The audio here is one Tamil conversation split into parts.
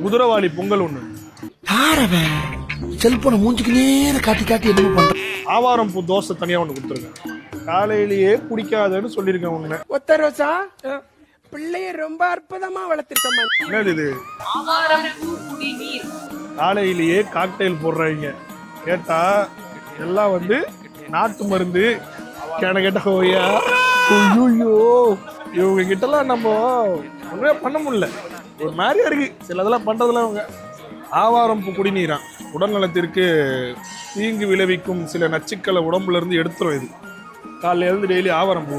குதிரவாளி பொங்கல் ஒண்ணு. செல்போனை மூஞ்சுக்கு நேர காட்டி காட்டி என்ன பண்ற? ஆவாரம் பூ தோசை தனியா ஒண்ணு கொடுத்துருக்கேன். காலையிலேயே குடிக்காதன்னு சொல்லியிருக்கேன் உன்ன. ஒத்த ரோசா பிள்ளைய ரொம்ப அற்புதமா வளர்த்திருக்கமா. என்னது இது? காலையிலேயே காக்டெயில் போடுறாங்க. கேட்டா எல்லாம் வந்து நாட்டு மருந்து கேட்ட ஹோயா. ஐயோ இவங்க கிட்டலாம் நம்ம ஒன்றுமே பண்ண முடியல. ஒரு மாதிரியா இருக்கு சில இதெல்லாம் பண்றதுல. அவங்க ஆவாரம் பூ குடிநீரான் உடல்நலத்திற்கு தீங்கு விளைவிக்கும் சில நச்சுக்களை உடம்புல இருந்து எடுத்துரும். இது காலையில இருந்து டெய்லி ஆவாரம் பூ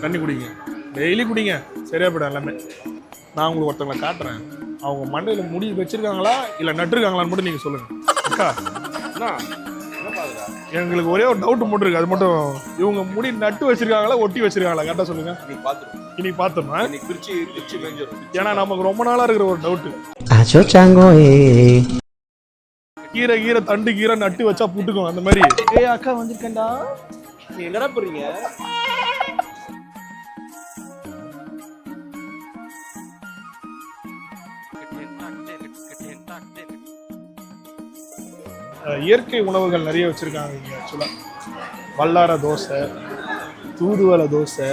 தண்ணி குடிங்க, டெய்லி குடிங்க, சரியா போயிடும் எல்லாமே. நான் உங்களுக்கு ஒருத்தவங்களை காட்டுறேன். அவங்க மண்டையில முடி வச்சிருக்காங்களா இல்ல நட்டுருக்காங்களான்னு மட்டும் நீங்க சொல்லுங்க. அக்கா எங்களுக்கு ஒரே ஒரு டவுட் மட்டும் இருக்கு. அது மட்டும், இவங்க முடி நட்டு வச்சிருக்காங்களா ஒட்டி வச்சிருக்காங்களா கரெக்டா சொல்லுங்க. இன்னைக்கு பாத்துருமா? ஏன்னா நமக்கு ரொம்ப நாளா இருக்கிற ஒரு டவுட். கீரை கீரை தண்டு கீரை நட்டு வச்சா புட்டுக்கும் அந்த மாதிரி. ஏய் அக்கா வந்திருக்கேன்டா. நீ என்னடா போறீங்க? இயற்கை உணவுகள் நிறைய வச்சிருக்காங்க இங்க. ஆக்சுவலா வல்லார தோசை, தூதுவளை தோசை,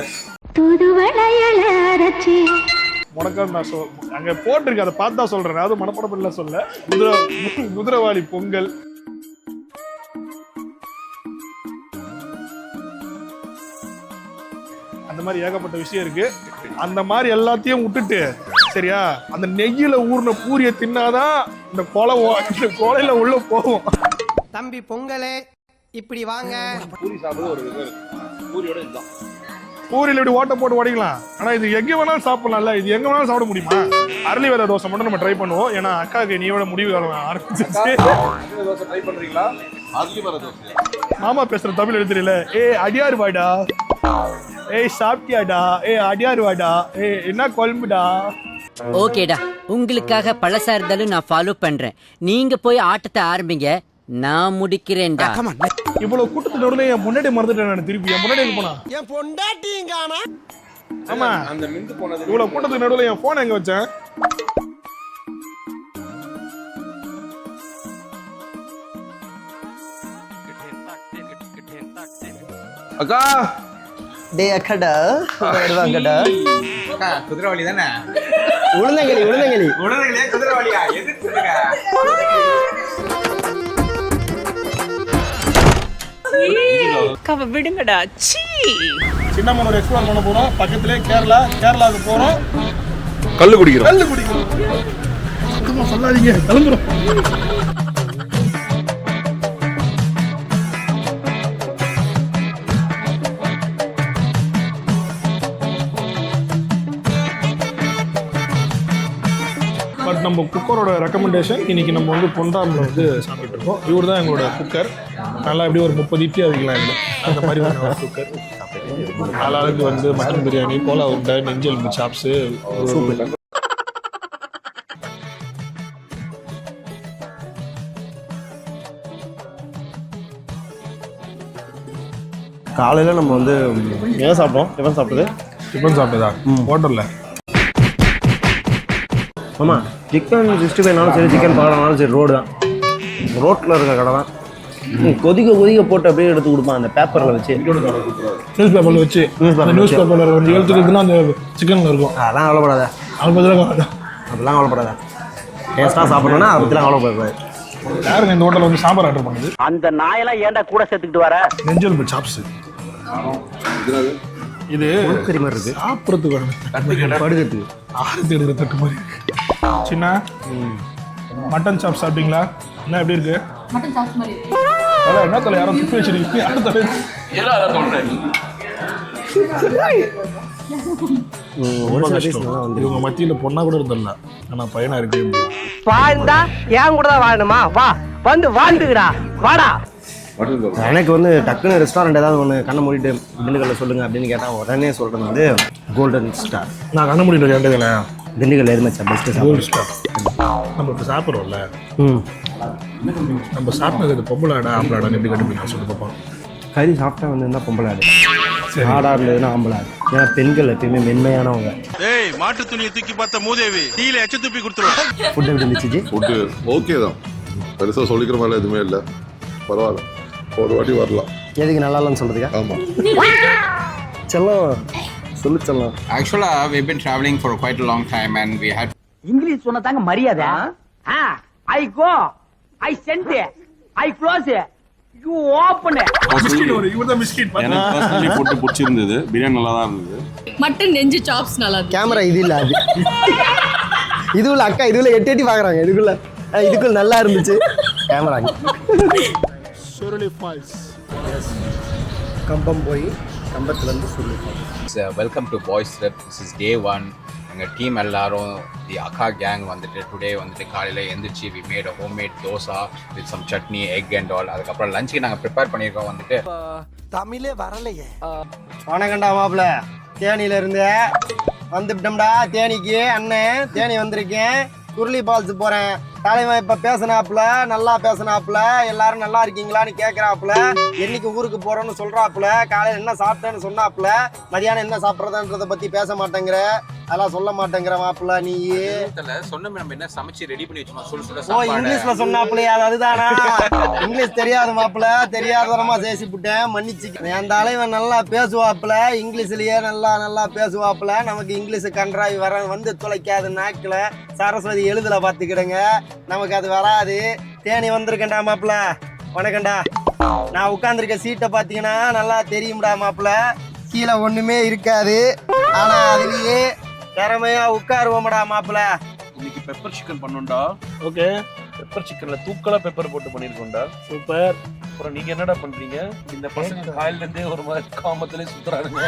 முடக்கம் நான் அங்க போட்டிருக்கு. அதை பார்த்தா சொல்றேன். அது மனப்படப்பில்ல சொல்ல. குதிரவாளி பொங்கல், அந்த மாதிரி ஏகப்பட்ட விஷயம் இருக்கு. அந்த மாதிரி எல்லாத்தையும் விட்டுட்டு சரியா அந்த நெய்யில ஊர்ன பூரிய தின்னாதான் இந்த கொலையில உள்ள போகும். தம்பி பொங்கலே இப்படி வாங்க. பூரி சாப்பிடுறது ஒரு விதம். பூரியோட இதுதான். பூரியில இப்படி ஓட்ட போட்டு உடைக்கலாம். ஆனா இது எங்க வேணாலும் சாப்பிடலாம்ல. இது எங்க வேணாலும் சாப்பிட முடியுமா? அரளி வேற தோசை மட்டும் நம்ம ட்ரை பண்ணுவோம். ஏன்னா அக்காவுக்கு நீயோட முடிவு காலம் ஆரம்பிச்சிருச்சு. தோசை ட்ரை பண்றீங்களா? அரளி வேற தோசை. மாமா பேசுற தமிழ் எழுதுறீல. அடியாரு வாடா, சாப்பிட்டியாடா, அடியாரு வாடா, என்ன குழம்புடா. ஓகேடா, உங்களுக்காக பழசா இருந்தாலும் நான் ஃபாலோ பண்றேன். நீங்க போய் ஆட்டத்தை ஆரம்பிங்க, நான் முடிக்கிறேன்டா. இவ்வளவு கூட்டத்து நடுவுல என் முன்னாடி மறந்துட்டேன். நான் திருப்பி என் முன்னாடி போனா என் பொண்டாட்டிங்கானா. ஆமா, அந்த மிந்து போனது. இவ்வளவு கூட்டத்துக்கு நடுவுல என் போன் எங்க வச்சேன்? அக்கா டேய் அக்கடா வருவாங்கடா. அக்கா குதிரவாளி தானே? உளுந்தங்களி உளுந்தங்களி உடனே குதிரவாளியா? எது சொல்லுங்க. விடுங்கடா. சின்னமனூர் எக்ஸ்ப்ளோர் பண்ண போறோம். பக்கத்திலே கேரளாவுக்கு போறோம். கல்லு குடிக்கிறோம். சொல்லாதீங்க, கிளம்புறோம். பட் நம்ம குக்கரோட ரெக்கமெண்டேஷன் இன்னைக்கு நம்ம வந்து பொண்டாமில் வந்து சாப்பிட்டு இருக்கோம். இவர் தான் எங்களோட குக்கர். நல்லா எப்படி ஒரு 30 இட்லி அவிக்கலாம் இல்லை அந்த மாதிரி ஒரு குக்கர். நாளாளுக்கு வந்து மட்டன் பிரியாணி, கோலா உருண்டை, நெஞ்சல் சாப்ஸு, சூப்பு. காலையில நம்ம வந்து என்ன சாப்பிட்டோம்? டிஃபன் சாப்பிட்டதா ஹோட்டல்ல. ஆமா, சிக்கன் 65நாலும் சரி, சிக்கன் பக்கோடானாலும் சரி, ரோடு தான். ரோட்டில் இருக்க கடை தான். கொதிக்க போட்டு அப்படியே எடுத்து கொடுப்பான் அந்த பேப்பரில் வச்சு. நியூஸ் பேப்பரில் வச்சு நியூஸ் பேப்பரில் வந்து எழுத்துக்கிறதுனா அந்த சிக்கனில் இருக்கும். அதெல்லாம் கவலைப்படாத. அதெல்லாம் கவலைப்படாத. டேஸ்ட்டாக சாப்பிடணும்னா அதை பற்றிலாம் கவலைப்படாது. யாருங்க இந்த ஹோட்டலில் வந்து சாம்பார் ஆர்டர் பண்ணுது? அந்த நாயெல்லாம் ஏன்டா கூட சேர்த்துக்கிட்டு வர? நெஞ்சல் சாப்ஸ். இது கறி மாதிரி இருக்கு. சாப்பிட்றதுக்கு படுக்கிறதுக்கு ஆரத்தி எடுக்கிற தட்டு மாதிரி. சின்ன மட்டன் சாப் சாப்பிட்டீங்களா? என்ன எப்படி இருக்கு? என்ன தலை யாரும் துப்பி வச்சிருக்கீங்க? யாரும் தலை இவங்க மத்தியில பொண்ணா கூட இருந்தல. ஆனா பையனா இருக்கு. வாழ்ந்தா ஏன் கூட தான் வாழணுமா? வா வந்து வாழ்ந்துடா, வாடா. எனக்கு வந்து டக்குன்னு ரெஸ்டாரண்ட் ஏதாவது ஒன்று கண்ணை மூடிட்டு திண்டுக்கல்ல சொல்லுங்க அப்படின்னு கேட்டால் உடனே சொல்கிறது வந்து கோல்டன் ஸ்டார். நான் கண்ண முடிட்டு கேட்டதுல திண்டுக்கல்ல எதுமாச்சா பெஸ்ட்டு கோல்டன் ஸ்டார். நம்ம இப்போ சாப்பிட்றோம்ல, நம்ம சாப்பிட்டது பொம்பளை ஆடா ஆம்பளை ஆடான்னு எப்படி கண்டுபிடிக்கலாம் சொல்லி பார்ப்போம். கறி சாப்பிட்டா வந்து இருந்தால் பொம்பளை ஆடு, ஆடாக இருந்ததுன்னா ஆம்பளை ஆடு. ஏன்னா பெண்கள் எப்பயுமே மென்மையானவங்க. ஏய் மாட்டு துணியை தூக்கி பார்த்த மூதேவி டீல எச்ச துப்பி கொடுத்துருவேன். ஃபுட் எப்படி இருந்துச்சு ஜி? ஃபுட்டு ஓகே தான், பெருசாக சொல்லிக்கிற மாதிரிலாம் எதுவுமே இல்லை, பரவாயில்ல, ஒரு வாட்டி வரலாம். எதுக்கு நல்லா இல்லைன்னு சொல்றதுக்கா? ஆமாம். செல்லம் சொல்லு செல்லம். Actually, we've been traveling for quite a long time and we had English சொன்னதாங்க மரியாதை. I go, I sent, I close, you open. இவர்தான் மிஸ்கிட் எனக்கு பர்சனலி ஃபுட் பிடிச்சிருந்தது, பிரியாணி நல்லா தான் இருந்தது. மட்டன் நெஞ்சு சாப்ஸ் நல்லா இருக்கு. கேமரா இது இல்ல, அது இதுல அக்கா இதுல எட்டி பாக்குறாங்க, இதுக்குள்ள நல்லா இருந்துச்சு கேமரா. சுருளி ஃபால்ஸ் கம்பம் போய் கம்பத்துல இருந்து Suruli falls. welcome to Boys Trip. This is day 1. எங்கள் டீம் எல்லாரும் தி அக்கா கேங் வந்துட்டு டுடே வந்துட்டு காலையில் எழுந்திரிச்சு we made a homemade dosa with some chutney egg and all. அதுக்கப்புறம் லஞ்சுக்கு நாங்கள் ப்ரிப்பேர் பண்ணியிருக்கோம் வந்துட்டு. தமிழே வரலையே. வணக்கம்டா மாப்பிள்ள, தேனியில இருந்து வந்துட்டோம்டா. தேனிக்கு அண்ணன் தேனி வந்திருக்கேன், சுருளி ஃபால்ஸ் போறேன். தலைவன் இப்ப பேசினாப்புல, நல்லா பேசினாப்புல, எல்லாரும் நல்லா இருக்கீங்களான்னு கேட்கறாப்புல, என்னைக்கு ஊருக்கு போறோம்னு சொல்றாப்புல, காலையில என்ன சாப்பிட்டேன்னு சொன்னாப்புல, மதியானம் என்ன சாப்பிட்றதுன்றத பத்தி பேச மாட்டேங்கிற, அதெல்லாம் சொல்ல மாட்டேங்கிற மாப்பிள்ள. நீ சொன்ன நம்ம என்ன சமைச்சு ரெடி பண்ணி வச்சோம், ஓ இங்கிலீஷ்ல சொன்னாப்புலையா? அதுதானா? இங்கிலீஷ் தெரியாது மாப்பிள்ள, தெரியாதரமா பேசிவிட்டேன், மன்னிச்சு. என் தலைவன் நல்லா பேசுவாப்புல, இங்கிலீஷ்லயே நல்லா பேசுவாப்புல. நமக்கு இங்கிலீஷ் கன்றாவி வர வந்து துளைக்காது நாக்குல. சரஸ்வதி எழுதுல பாத்துக்கிடுங்க, நமக்கு அது வராது. தேனி வந்திருக்கேன்டா மாப்பிள்ள, வணக்கம்டா. நான் உட்கார்ந்துருக்க சீட்டை பாத்தீங்கன்னா நல்லா தெரியும்டா மாப்பிள்ள, கீழே ஒண்ணுமே இருக்காது, ஆனா அதுலயே திறமையா உட்காருவோம்டா மாப்பிள்ள. இன்னைக்கு பெப்பர் சிக்கன் பண்ணோம்டா. ஓகே, பெப்பர் சிக்கன்ல தூக்கலா பெப்பர் போட்டு பண்ணிருக்கோம்டா. சூப்பர். அப்புறம் நீங்க என்னடா பண்றீங்க? இந்த பசங்க காலையில இருந்தே ஒரு மாதிரி காமத்திலே சுத்துறானுங்க.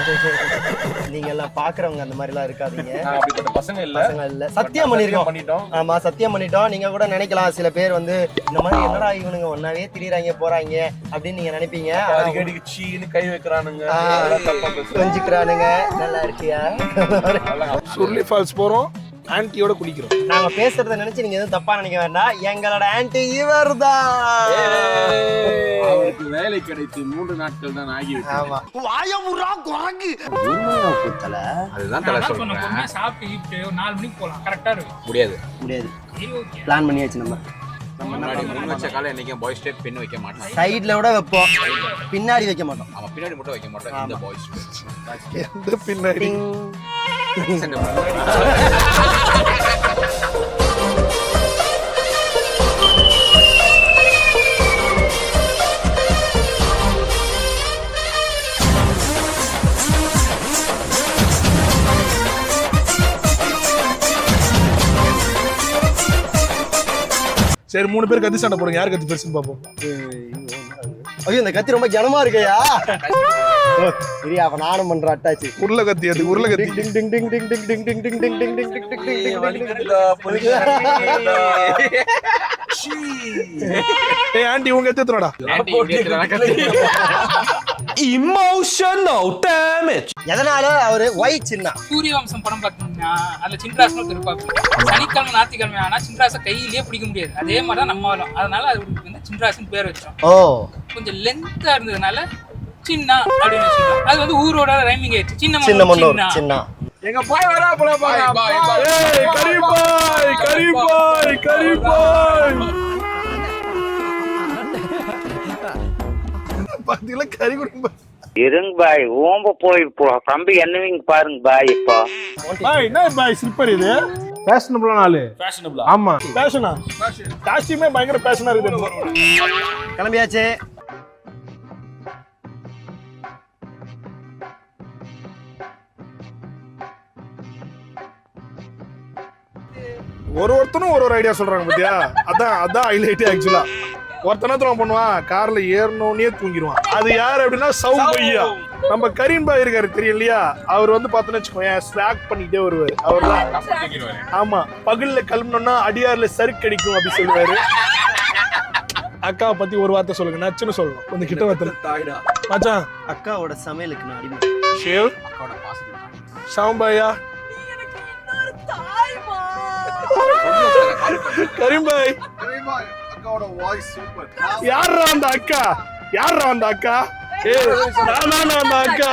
நீங்க எல்லாம் பாக்குறவங்க அந்த மாதிரி எல்லாம் இருக்காதீங்க, அப்படிப்பட்ட பசங்க இல்ல. சத்தியம் பண்ணிட்டோம். ஆமா சத்தியம் பண்ணிட்டோம். நீங்க கூட நினைக்கலாம் சில பேர் வந்து இந்த மாதிரி என்னடா இவனுங்க ஒன்னாவே திரியறாங்க போறாங்க அப்படின்னு நீங்க நினைப்பீங்க. அடிக்கடி சீன்னு கை வைக்கிறானுங்க, கொஞ்சிக்கிறானுங்க. நல்லா இருக்கியா? சுருளி ஃபால்ஸ் போறோம், ஆன்ட்டியோட குளிக்கிறோம். நாங்க பேசுறத நினைச்சு நீங்க எதுவும் தப்பா நினைக்க வேண்டாம், எங்களோட ஆன்ட்டி இவர்தான். அவருக்கு வேலை கிடைத்து 3 நாட்கள் தான் ஆகிவிட்டது. ஆமா, வாயமுறா குரங்கு. அதுதான் தலை சொல்றேன். சாப்பிட்டு 4 மணிக்கு போலாம், கரெக்டா இருக்கும். முடியாது பிளான் பண்ணியாச்சு. நம்ம முன்னாடி முன் வச்ச காலம் என்னைக்கும் பாய்ஸ் டேப் பின் வைக்க மாட்டோம், சைடுல கூட வைப்போம், பின்னாடி வைக்க மாட்டோம். ஆமா பின்னாடி மட்டும் வைக்க மாட்டோம். இந்த பாய்ஸ் எந்த பின்னாடி சரி 3 பேர் கத்தி சண்டை போடுங்க, யார் கத்தி பெருசுன்னு பாப்போம். ஐயோ இந்த கத்தி ரொம்ப கனமா இருக்கையா? சரியா, அப்ப நானும் பண்ற அட்டாச்சு. உருளை கத்தி, அது உருளை கத்தி. டிங் டிங் டிங் டிங் டிங் டிங் டிங் டிங் டிங் டிங் டிங் டிங் டிங் டிங் ஏய் ஆண்டி உங்க எத்தனடா? Emotional damage. எதனால அவரு ஒயிட் சின்ன சூரிய வம்சம் படம் பாத்தீங்கன்னா அதுல சின்ராசன் இருப்பாங்க. சனிக்கிழமை ஞாயிற்றுக்கிழமை ஆனா சின்ராச கையிலேயே பிடிக்க முடியாது, அதே மாதிரிதான் நம்ம வரும். அதனால அதுக்கு வந்து சின்ராசன் பேர் வச்சோம். ஓ கொஞ்சம் லென்த்தா இருந்ததுனால சின்ன அப்படின்னு வச்சுக்கலாம். அது வந்து ஊரோட ரைமிங் ஆயிடுச்சு. சின்ன சின்ன மண்ணூர் சின்ன. எங்க பாய் வரா போல பாய். ஏய் கரீம் பாய், கரீம் பாய், கரீம் பாய். பாத்தீங்களா கறி குடும்ப. இருங்க பாய், ஓம்ப போய் தம்பி என்னவீங்க பாருங்க பாய். இப்போ பாய் என்ன பாய் ஸ்லிப்பர் இது? ஃபேஷனபிளான ஆளு. ஃபேஷனபிளா? ஆமா ஃபேஷனா. காஸ்டியூமே பயங்கர ஃபேஷனா இருக்குது. கிளம்பியாச்சு. ஒருத்தனும் ஒரு ஐடியா சொல்றாங்க பாத்தியா? அதான் ஹைலைட். ஆக்சுவலா ஒருத்தனா தான் பண்ணுவான், கார்ல ஏறணும்னே தூங்கிடுவான். அது யார் அப்படின்னா சவுண்ட் பையா. நம்ம கரீம் பாய் இருக்காரு தெரியும் இல்லையா, அவர் வந்து பார்த்தோன்னு வச்சுக்கோங்க ஸ்வாக் பண்ணிக்கிட்டே வருவாரு. அவர் தான் ஆமா பகல்ல கிளம்பணும்னா அடியார்ல சறுக்கு அடிக்கும் அப்படி சொல்லுவாரு. அக்காவை பத்தி ஒரு வார்த்தை சொல்லுங்க, நச்சுன்னு சொல்லணும். கொஞ்சம் கிட்ட வார்த்தை மச்சான். அக்காவோட சமையலுக்கு நான் அடிமை. ஷேவ் சவுண்ட் பாயா. கரீம் பாய் அக்காவோட வாய்ஸ் சூப்பர். யாரா அந்த அக்கா? யாரா அந்த அக்கா? ஏய் நான் அந்த அக்கா.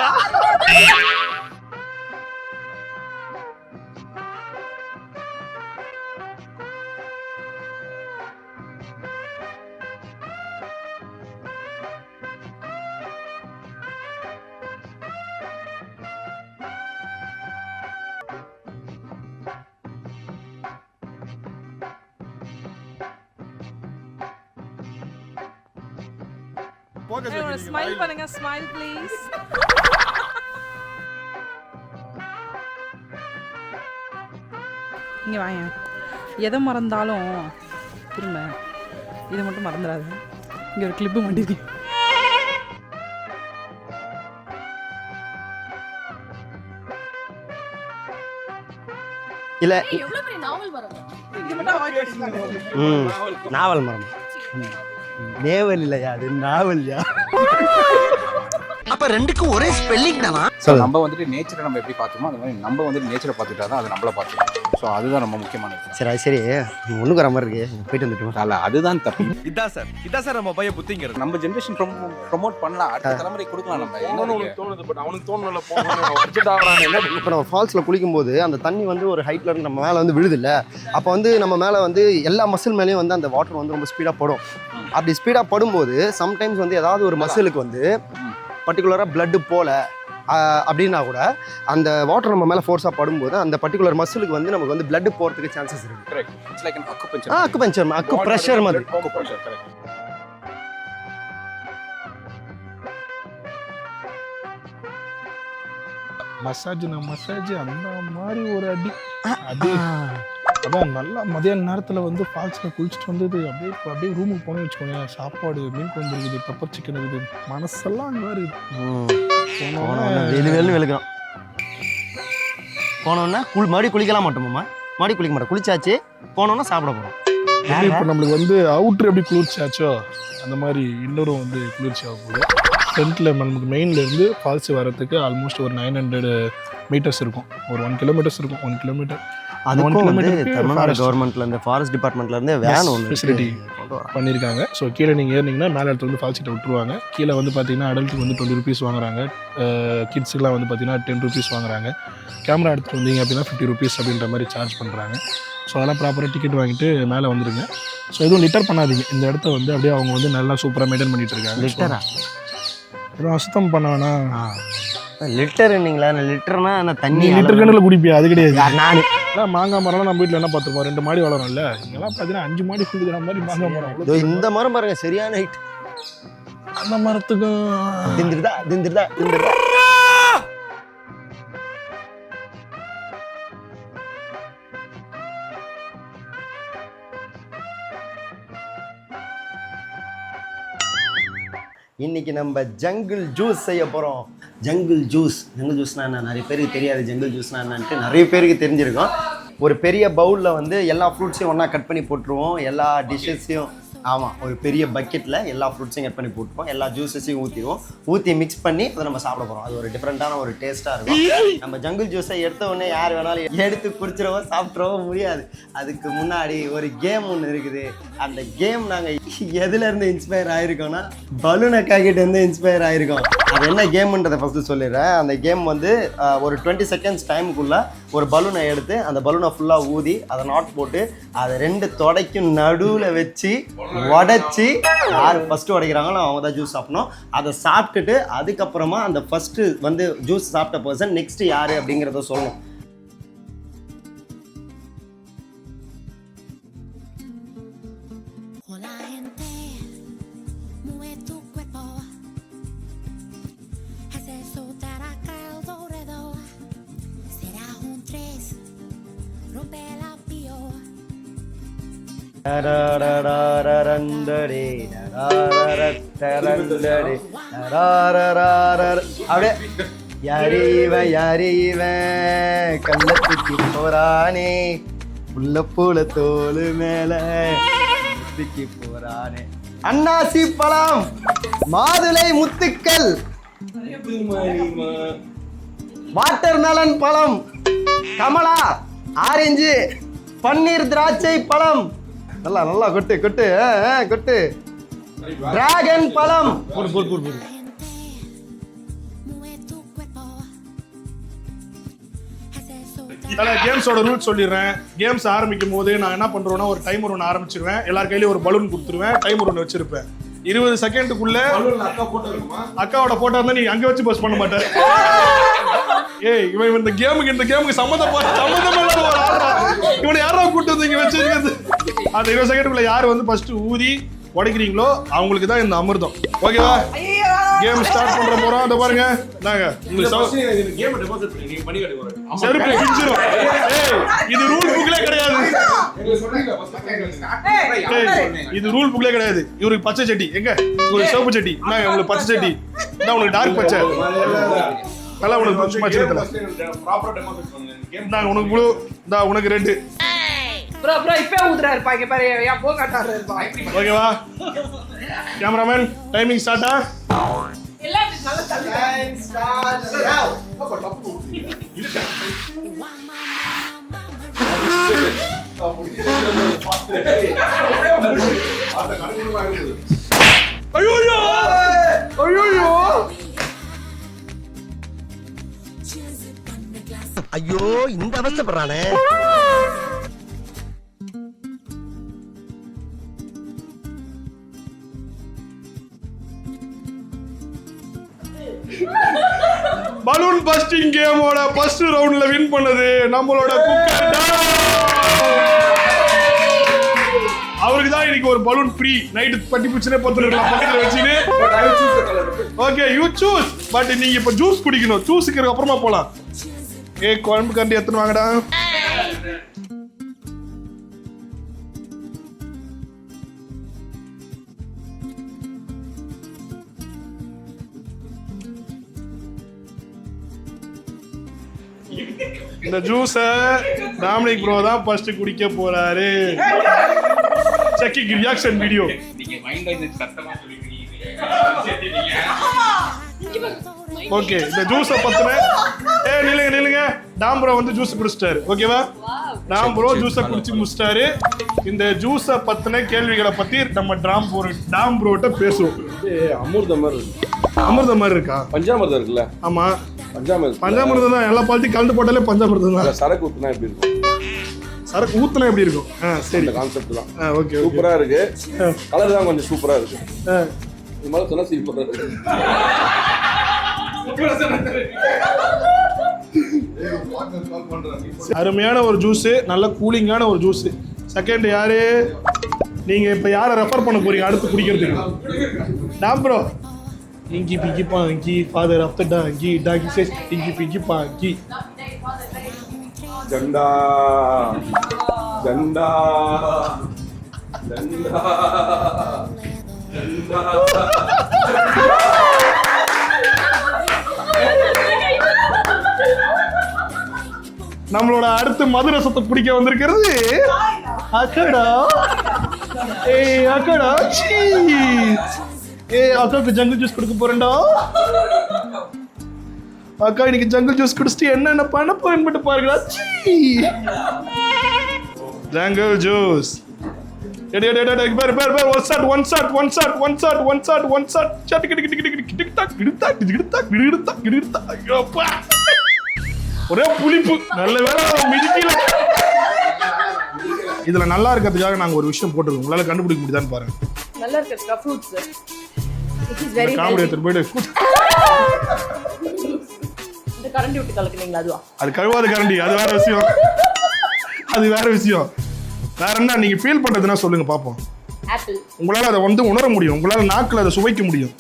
போக்கஸ் வைக்கிறீங்க ஸ்மைல் பண்ணுங்க ஸ்மைல் ப்ளீஸ். இங்க வாங்க. எதை மறந்தாலும் திரும்ப இதை மட்டும் மறந்துடாது. இங்க ஒரு கிளிப்பு மாட்டிருக்கு. இல்ல எவ்வளவு பெரிய நாவல் மரம். நாவல் மரம். நேவல் இல்லையா, அது நாவல்யா. அப்ப ரெண்டுக்கும் ஒரே ஸ்பெல்லிங் தானா? நம்ம வந்துட்டு நேச்சரை நம்ம எப்படி பார்த்தோமோ அது மாதிரி நம்ம வந்துட்டு நேச்சரை பார்த்துட்டா தான் அது நம்மள பார்த்துக்கலாம். ஸோ அதுதான் ரொம்ப முக்கியமான விஷயம். சரி அது சரி, ஒண்ணுக்கு வர மாதிரி இருக்கு, போயிட்டு வந்துட்டோம். அல்ல அதுதான் தப்பு. இதான் சார் நம்ம பையன் புத்திங்கிறது. நம்ம ஜென்ரேஷன் ப்ரொமோட் பண்ணலாம், அடுத்த தலைமுறை கொடுக்கலாம். நம்ம அவனுக்கு தோணுது, பட் அவனுக்கு தோணல. அர்ஜென்ட் ஆகுறாங்க. இப்போ நம்ம ஃபால்ஸில் குளிக்கும்போது அந்த தண்ணி வந்து ஒரு ஹைட்ல இருந்து நம்ம மேலே வந்து விழுது இல்லை, அப்போ வந்து நம்ம மேலே வந்து எல்லா மசில் மேலேயும் வந்து அந்த வாட்டர் வந்து ரொம்ப ஸ்பீடாக படும். அப்படி ஸ்பீடாக படும்போது சம்டைம்ஸ் வந்து ஏதாவது ஒரு மசிலுக்கு வந்து பர்டிகுலராக பிளட்டு போல அப்படின்னா கூட அந்த வாட்டர் நம்ம மேலே ஃபோர்ஸாக படும்போது அந்த பர்டிகுலர் மசிலுக்கு வந்து நமக்கு வந்து பிளட் போகிறதுக்கு சான்சஸ் இருக்கு. Correct. It's like an acupuncture. Acupuncture, அக்கு ப்ரெஷர் மாதிரி. Acupuncture, correct. மசாஜ் அந்த மாதிரி ஒரு அடி அது அதான் நல்லா மதியான நேரத்தில் வந்து ஃபால்ஸில் குளிச்சுட்டு வந்தது. அப்படியே ரூமுக்கு போனேன்னு வச்சுக்கோங்க, சாப்பாடு மீன் குழம்பு இருக்குது, பெப்பர் சிக்கன் இருக்குது, மனசெல்லாம் அங்கே இருக்குது. வெளு வெளுக்கிறோம். போனோன்னா மறுபடியும் குளிக்கலாம் மாட்டோமாம்மா, மறுபடியும் குளிக்க மாட்டோம். குளிச்சாச்சு போனோன்னா சாப்பிட போகிறோம். இப்போ நம்மளுக்கு வந்து அவுட்ரு எப்படி குளிர்ச்சியாச்சோ அந்த மாதிரி இன்னொரும் வந்து குளிர்ச்சி ஆக போகுது. ஃப்ரண்ட்டில் நமக்கு மெயின்லேருந்து ஃபால்ஸ் வரத்துக்கு ஆல்மோஸ்ட் ஒரு 900 மீட்டர்ஸ் இருக்கும், ஒரு 1 கிலோமீட்டர்ஸ் இருக்கும். 1 கிலோமீட்டர் அதுக்கும் வந்து தமிழ்நாடு கவர்மெண்ட்லேருந்து ஃபாரஸ்ட் டிபார்ட்மெண்ட்லேருந்து வேன் ஒன்று ஃபெசிலிட்டி பண்ணியிருக்காங்க. ஸோ கீழே நீங்கள் ஏறினீங்கன்னா மேலே இடத்துல வந்து ஃபால்ஸ் கிட்ட விட்டுருவாங்க. கீழே வந்து பார்த்தீங்கன்னா அடல்ட்டுக்கு வந்து 20 rupees வாங்குறாங்க, கிட்ஸுக்கெலாம் வந்து பார்த்தீங்கன்னா 10 rupees வாங்குறாங்க. கேமரா எடுத்துகிட்டு வந்தீங்க அப்படின்னா 50 rupees அப்படின்ற மாதிரி சார்ஜ் பண்ணுறாங்க. ஸோ அதெல்லாம் ப்ராப்பராக டிக்கெட் வாங்கிட்டு மேலே வந்துடுங்க. ஸோ எதுவும் லிட்டர் பண்ணாதீங்க, இந்த இடத்த வந்து அப்படியே அவங்க வந்து நல்லா சூப்பராக மெயின்டைன் பண்ணிட்டு இருக்காங்க. லிட்டரா எதுவும் அசுத்தம் பண்ண வேணாம். லிட்டர்னீங்களா? லிட்டர்னா என்ன தண்ணி? லிட்டர் கணக்கில் குடிப்பியா? அது கிடையாது. நான் எல்லாம் மாங்காய் மரம்லாம் நம்ம வீட்டில் என்ன பார்த்துருப்போம், 2 மாடி வளரும்ல, இங்கெல்லாம் பார்த்தீங்கன்னா 5 மாடி குடிக்கிற மாதிரி மாங்காய் மரம். இந்த மரம் பாருங்க, சரியான ஹைட். அந்த மரத்துக்கும் திந்திருதா. இன்னைக்கு நம்ம ஜங்கிள் ஜூஸ் செய்ய போகிறோம். ஜங்கிள் ஜூஸ்னா என்ன? நிறைய பேருக்கு தெரியாது ஜங்கிள் ஜூஸ்னா என்னன்ட்டு. நிறைய பேருக்கு தெரிஞ்சிருக்கும். ஒரு பெரிய பவுலில் வந்து எல்லா ஃப்ரூட்ஸையும் ஒன்றா கட் பண்ணி போட்டுருவோம், எல்லா டிஷ்ஷஸையும். ஆமாம், ஒரு பெரிய பக்கெட்டில் எல்லா ஃப்ரூட்ஸையும் கட் பண்ணி போட்டுருவோம், எல்லா ஜூஸஸையும் ஊற்றி மிக்ஸ் பண்ணி அதை நம்ம சாப்பிட போகிறோம். அது ஒரு டிஃப்ரெண்ட்டான ஒரு டேஸ்ட்டாக இருக்கும். நம்ம ஜங்கிள் ஜூஸை எடுத்த உடனே யார் வேணாலும் எடுத்து குடிச்சிடவோ சாப்பிட்றவோ முடியாது. அதுக்கு முன்னாடி ஒரு கேம் ஒன்று இருக்குது. அந்த கேம் நாங்கள் எதுலேருந்து இன்ஸ்பயர் ஆகிருக்கோன்னா பலூன் அக்கா கிட்டேருந்து இன்ஸ்பயர் ஆகிருக்கோம். அது என்ன கேமுன்றதை ஃபஸ்ட்டு சொல்லிடுறேன். அந்த கேம் வந்து ஒரு 20 seconds டைமுக்குள்ளே ஒரு பலூனை எடுத்து அந்த பலூனை ஃபுல்லாக ஊதி அதை நாட் போட்டு அதை 2 தொடைக்கும் நடுவில் வச்சு உடைச்சி யார் ஃபஸ்ட்டு உடைக்கிறாங்களோ அவங்க தான் ஜூஸ் சாப்பிடணும். அதை சாப்பிட்டுட்டு அதுக்கப்புறமா அந்த ஃபஸ்ட்டு வந்து ஜூஸ் சாப்பிட்ட பர்சன் நெக்ஸ்ட்டு யார் அப்படிங்கிறத சொல்லணும். அப்படியே யாரிவன் கல்ல தூக்கி போறானே, புள்ள பூல தோலு மேல தூக்கி போறானே. அன்னாசி பழம், மாதுளை முத்துக்கள், வாட்டர்மெலன் பழம், கமலா, ஆரஞ்சு, பன்னீர் திராட்சை பழம், நல்லா நல்லா கொட்டு கொட்டு கொட்டு, டிராகன் பழம். கேம்ஸோட ரூல்ஸ் சொல்லிடுறேன். கேம்ஸ் ஆரம்பிக்கும் போது நான் என்ன பண்றேன்னா ஒரு டைமர் ஒன்று ஆரம்பிச்சிருவேன், எல்லார் கையிலயும் ஒரு பலூன் கொடுத்துருவேன், டைமர் ஒன்று வச்சிருப்பேன். 20 செகண்டுக்குள்ள அக்காவோட போட்டோ இருந்தா நீ அங்க வச்சு போஸ்ட் பண்ண மாட்டேன். ஏய் இவன் இந்த கேமுக்கு சம்மந்தப்பட்ட ஒரு ஆளா இவனை யாரா கூட்டு வந்து இங்க வச்சிருக்கிறது. அந்த 20 செகண்டுக்குள்ள யார் வந்து ஃபர்ஸ்ட் ஊதி உடைக்கிறீங்களோ அவங்களுக்கு தான் இந்த அமிர்தம். ஓகேவா? கேம் ஸ்டார்ட் பண்ற போறோம். அத பாருங்க. நாங்க செருப்பு கிழிச்சிரும். இது ரூல் புக்லயே கிடையாது. இது ரூல் புக்லயே கிடையாது. இவருக்கு பச்சை சட்டி எங்க? இவருக்கு சிவப்பு சட்டி. நான் உங்களுக்கு பச்சை சட்டி. நான் உங்களுக்கு டார்க் பச்சை. நல்லா உனக்கு சும்மா சின்னதுல. நான் உனக்கு ப்ளூ. நான் உனக்கு ரெட். ப்ரோ இப்பே ஊதுறாரு பாக்க பாரு யா போ காட்டாரு பா. ஓகேவா? கேமராமேன் டைமிங் ஸ்டார்ட்டா? எல்லாம் நல்ல தள்ளி டைம் ஸ்டார்ட் நவ. ஐயோ ஐயோ ஐயோ இந்த அவஸ்தைப்படுறானே. பலூன் பஸ்டிங் கேமோட ஃபர்ஸ்ட் ரவுண்ட்ல வின் பண்ணது நம்மளோட குக்கர். அவருக்கு தான் இன்னைக்கு ஒரு பலூன் ஃப்ரீ. நைட் பட்டி பிடிச்சனே பத்துக்கலாம் பக்கத்துல வச்சுன்னு. Okay you choose. பட் நீங்க இப்ப ஜூஸ் குடிக்கணும். ஜூஸ்க்கு அப்புறமா போலாம். குழம்பு கண்டி எத்தனை வாங்கடா. இந்த ஜூஸ டாமினிக் ப்ரோ தான் ஃபர்ஸ்ட் குடிக்க போறாரு. Checking reaction video. நீங்க மைண்ட்ல இந்த சத்தமா சொல்லிருக்கீங்க. ஓகே இந்த ஜூஸ பத்தின நில்லுங்க. டாம் ப்ரோ வந்து ஜூஸ் குடிச்சிட்டாரு. ஓகேவா? டாம் ப்ரோ ஜூஸ குடிச்சு முடிச்சிட்டாரு. இந்த ஜூஸ பத்தின கேள்விகளை பத்தி நம்ம டாம் ப்ரோட்ட பேசுவோம். அமிர்தம் மாதிரி இருக்கு. அமிர்தம் மாதிரி இருக்கா? பஞ்சாமிர்தம் இருக்குல்ல? ஆமா பஞ்சாமிர்தம் தான். எல்லா பாலத்தையும் கலந்து போட்டாலே பஞ்சாமிர்தம் தான். சரக்கு ஊத்துனா எப்படி இருக்கும்? சரக்கு ஊத்துனா எப்படி இருக்கும்? சரி கான்செப்ட் தான். ஓகே சூப்பரா இருக்கு. கலர் தான் கொஞ்சம் சூப்பரா இருக்கு. இது மாதிரி சொன்னா சூப்பரா இருக்கு. அருமையான ஒரு ஜூஸ். நல்ல கூலிங்கான ஒரு ஜூஸ். செகண்ட் யாரு? நீங்க இப்ப யாரை ரெஃபர் பண்ண போறீங்க அடுத்து குடிக்கிறதுக்கு? டாம் bro. Inky pinky ponky father of the donkey donkey chase inky pinky பாங்கி. ஜண்டா ஜண்டா ஜண்டா ஜண்டா. நம்மளோட அடுத்து மதுரசத்தை பிடிக்க வந்திருக்கிறது அக்கடா. அக்கடா அக்காவுக்கு ஜங்கிள் ஜூஸ் கொடுக்க போறேன்டா. அக்கா இன்னைக்கு ஜங்கிள் ஜூஸ் குடிச்சிட்டு என்னென்ன பண்ண போறேன்னு மட்டும் பாருங்களா. Jungle juice. ஒரே புளிப்பு. நல்ல வேலை மிதிக்கல. இதுல நல்லா இருக்கிறதுக்காக நாங்க ஒரு விஷயம் போட்டுருக்கோம். உங்களால கண்டுபிடிக்க முடியுதான்னு பாருங்க. நல்லா இருக்கு fruits. It is very comedy எடுத்து போய்டு. இந்த கரண்டி விட்டு கலக்குனீங்களா? அதுவா? அது கழுவாத கரண்டி. அது வேற விஷயம். வேற என்ன நீங்க ஃபீல் பண்றதுன்னா சொல்லுங்க பாப்போம். ஆப்பிள். உங்களால அதை வந்து உணர முடியும். உங்களால நாக்குல அதை சுவைக்க முடியும்.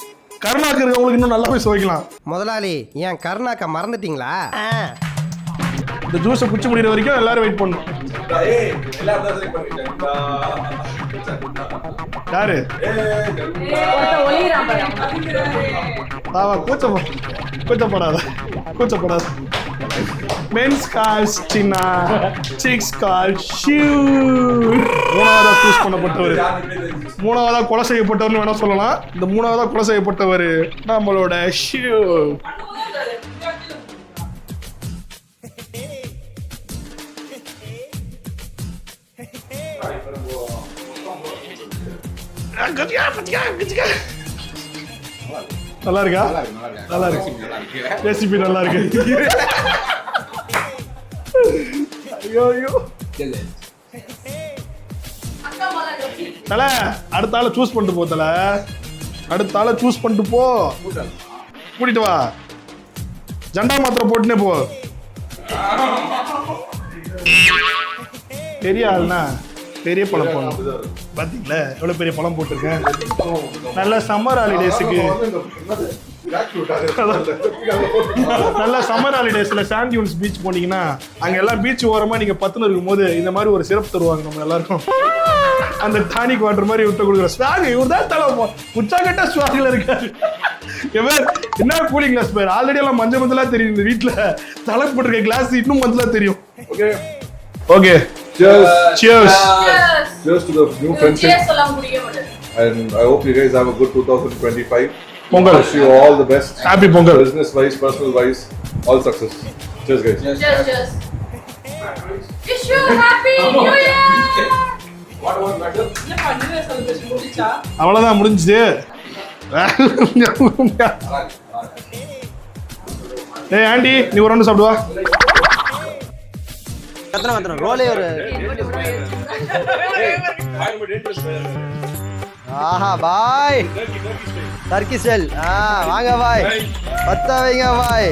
கருணாக்கு இருக்கவங்களுக்கு இன்னும் நல்லா போய் சுவைக்கலாம். முதலாளி ஏன் கருணாக்க மறந்துட்டீங்களா? இந்த ஜூஸை குடிச்சு முடிகிற வரைக்கும் எல்லாரும் வெயிட் பண்ணணும். யாரு? கூச்சப்படாத. மென்ஸ் கால்ஸ் சின்னா, சிக்ஸ் கால்ஸ் ஷூ. மூணாவதா சூஸ் பண்ணப்பட்டவர், மூணாவதா கொலை செய்யப்பட்டவர்னு வேணா சொல்லலாம். இந்த மூணாவதா கொலை செய்யப்பட்டவர் நம்மளோட ஷூ. நல்லா இருக்கா? நல்லா இருக்கு. ரெசிபி நல்லா இருக்கு. ஐயோ ஐயோ தல, அடுத்த ஆளை சூஸ் பண்ணிட்டு போ. தல, அடுத்த ஆளை சூஸ் பண்ணிட்டு போ. கூட்டிட்டு வா. ஜண்டா மாத்திரை போட்டுனே போ. பெரிய ஆள்னா பெரிய பழம் போடணும். பாத்தீங்களா எவ்வளவு பெரிய பழம் போட்டிருக்கேன். நல்ல சம்மர் ஹாலிடேஸுக்கு நல்ல சம்மர் ஹாலிடேஸ்ல சாண்ட் டியூன்ஸ் பீச் போனீங்கன்னா அங்க எல்லாம் பீச் ஓரமா நீங்க பத்துன்னு இருக்கும்போது இந்த மாதிரி ஒரு சிறப்பு தருவாங்க நம்ம எல்லாருக்கும். அந்த டானிக் வாட்டர் மாதிரி விட்டு கொடுக்குற ஸ்வாக். இவர் தான் தலை உச்சாகட்டா ஸ்வாக்ல இருக்காரு. என்ன கூலிங் கிளாஸ் பேர் ஆல்ரெடி எல்லாம் மஞ்சளா தெரியும். இந்த வீட்டுல தலை போட்டிருக்க கிளாஸ் இன்னும் மஞ்சளா தெரியும். Okay okay Cheers. Cheers. Cheers to the new friendship. And I hope you guys have a good 2025. Pongal. Wish you all the best. Happy Pongal. Business wise, personal wise, all success. Cheers, guys. Cheers. Wish you happy New Year. அவ்வளவுதான் முடிஞ்சுது. ஏய் ஆண்டி நீ ஒரு ஒன்று சாப்பிடுவா. கத்தனம் ரோலே ஒரு ஆஹா பாய் டர்க்கி ஸ்டைல். வாங்க பாய் பத்த வைங்க பாய்.